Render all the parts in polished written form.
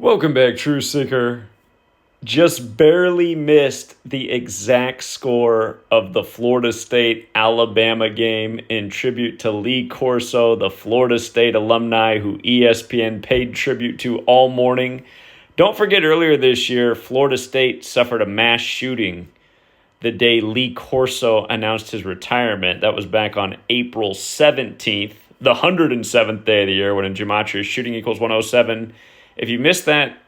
Welcome back, True Seeker. Just barely missed the exact score of the Florida State Alabama game in tribute to Lee Corso, the Florida State alumni who ESPN paid tribute to all morning. Don't forget, earlier this year, Florida State suffered a mass shooting the day Lee Corso announced his retirement. That was back on April 17th, the 107th day of the year, when in Gematria shooting equals 107. If you missed that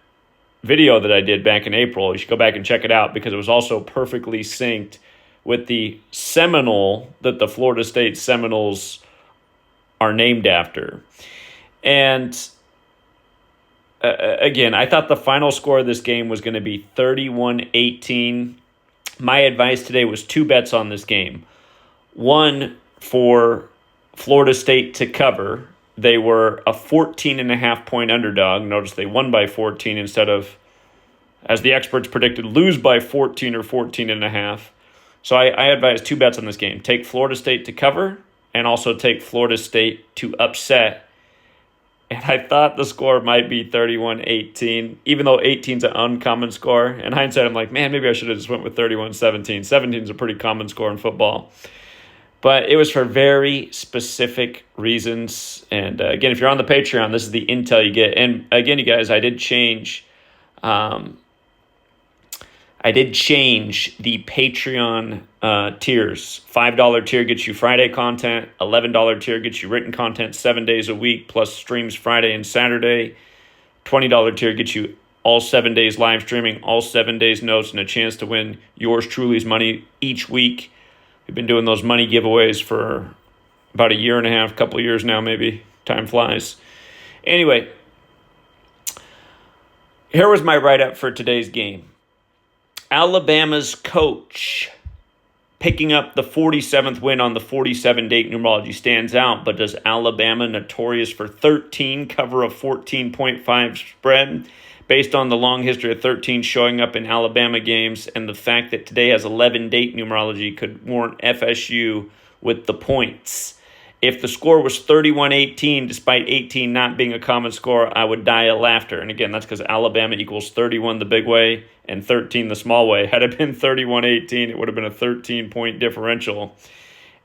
video that I did back in April, you should go back and check it out because it was also perfectly synced with the Seminole that the Florida State Seminoles are named after. And again, I thought the final score of this game was going to be 31-18. My advice today was two bets on this game. One, for Florida State to cover. They were a 14.5-point underdog. Notice they won by 14 instead of, as the experts predicted, lose by 14 or 14.5. So I advise two bets on this game. Take Florida State to cover and also take Florida State to upset. And I thought the score might be 31-18, even though 18 is an uncommon score. In hindsight, I'm like, man, maybe I should have just went with 31-17. 17 is a pretty common score in football. But it was for very specific reasons. And again, if you're on the Patreon, this is the intel you get. And again, you guys, I did change the Patreon tiers. $5 tier gets you Friday content. $11 tier gets you written content 7 days a week, plus streams Friday and Saturday. $20 tier gets you all 7 days live streaming, all 7 days notes, and a chance to win yours truly's money each week. We've been doing those money giveaways for about a year and a half, couple of years now maybe. Time flies. Anyway, here was my write-up for today's game. Alabama's coach picking up the 47th win on the 47-date numerology stands out, but does Alabama, notorious for 13, cover a 14.5 spread? Based on the long history of 13 showing up in Alabama games and the fact that today has 11-date numerology could warrant FSU with the points. If the score was 31-18, despite 18 not being a common score, I would die of laughter. And again, that's because Alabama equals 31 the big way and 13 the small way. Had it been 31-18, it would have been a 13-point differential.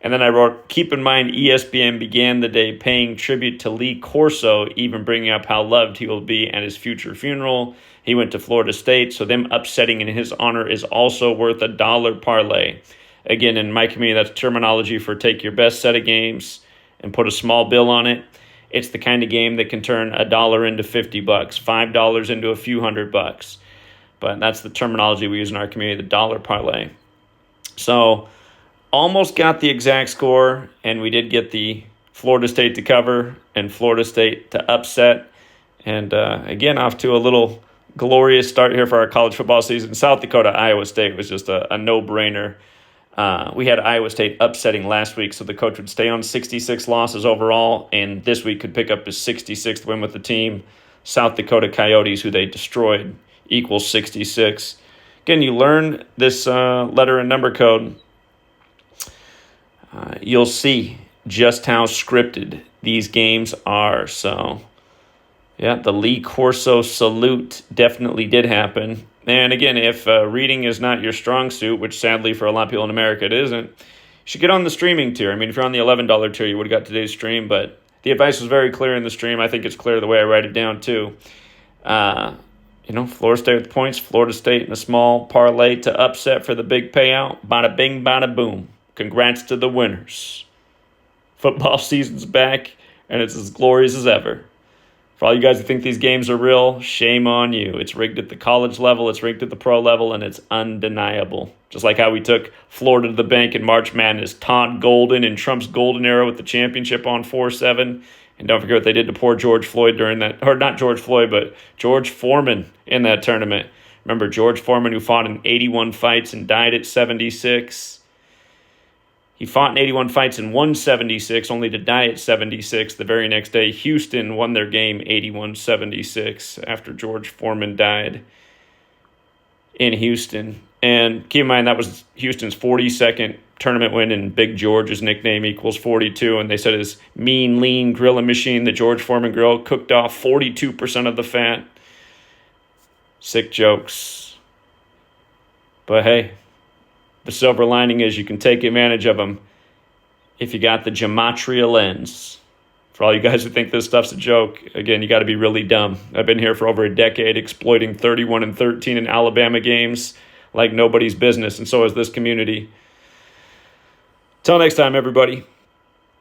And then I wrote, keep in mind, ESPN began the day paying tribute to Lee Corso, even bringing up how loved he will be at his future funeral. He went to Florida State, so them upsetting in his honor is also worth $1 parlay. Again, in my community, that's terminology for take your best set of games and put a small bill on it. It's the kind of game that can turn $1 into $50, $5 into a few $100. But that's the terminology we use in our community, the dollar parlay. So almost got the exact score, and we did get the Florida State to cover and Florida State to upset. And again, off to a little glorious start here for our college football season. South Dakota, Iowa State was just a no-brainer. We had Iowa State upsetting last week, so the coach would stay on 66 losses overall, and this week could pick up his 66th win with the team. South Dakota Coyotes, who they destroyed, equals 66. Again, you learn this letter and number code. You'll see just how scripted these games are. So, yeah, the Lee Corso salute definitely did happen. And again, if reading is not your strong suit, which sadly for a lot of people in America it isn't, you should get on the streaming tier. I mean, if you're on the $11 tier, you would have got today's stream, but the advice was very clear in the stream. I think it's clear the way I write it down, too. Florida State with points, Florida State in a small parlay to upset for the big payout. Bada bing, bada boom. Congrats to the winners. Football season's back, and it's as glorious as ever. For all you guys who think these games are real, shame on you. It's rigged at the college level, it's rigged at the pro level, and it's undeniable. Just like how we took Florida to the bank in March Madness. Todd Golden in Trump's golden era with the championship on 4-7. And don't forget what they did to poor George Floyd during that, or not George Floyd, but George Foreman in that tournament. Remember George Foreman, who fought in 81 fights and died at 76? He fought in 81 fights and won 76, only to die at 76. The very next day, Houston won their game 81-76 after George Foreman died in Houston. And keep in mind, that was Houston's 42nd tournament win, and Big George's nickname equals 42. And they said his mean, lean grilling machine, the George Foreman grill, cooked off 42% of the fat. sick jokes. But hey, the silver lining is you can take advantage of them if you got the gematria lens. For all you guys who think this stuff's a joke, again, you got to be really dumb. I've been here for over a decade exploiting 31-13 in Alabama games like nobody's business, and so is this community. Till next time, everybody.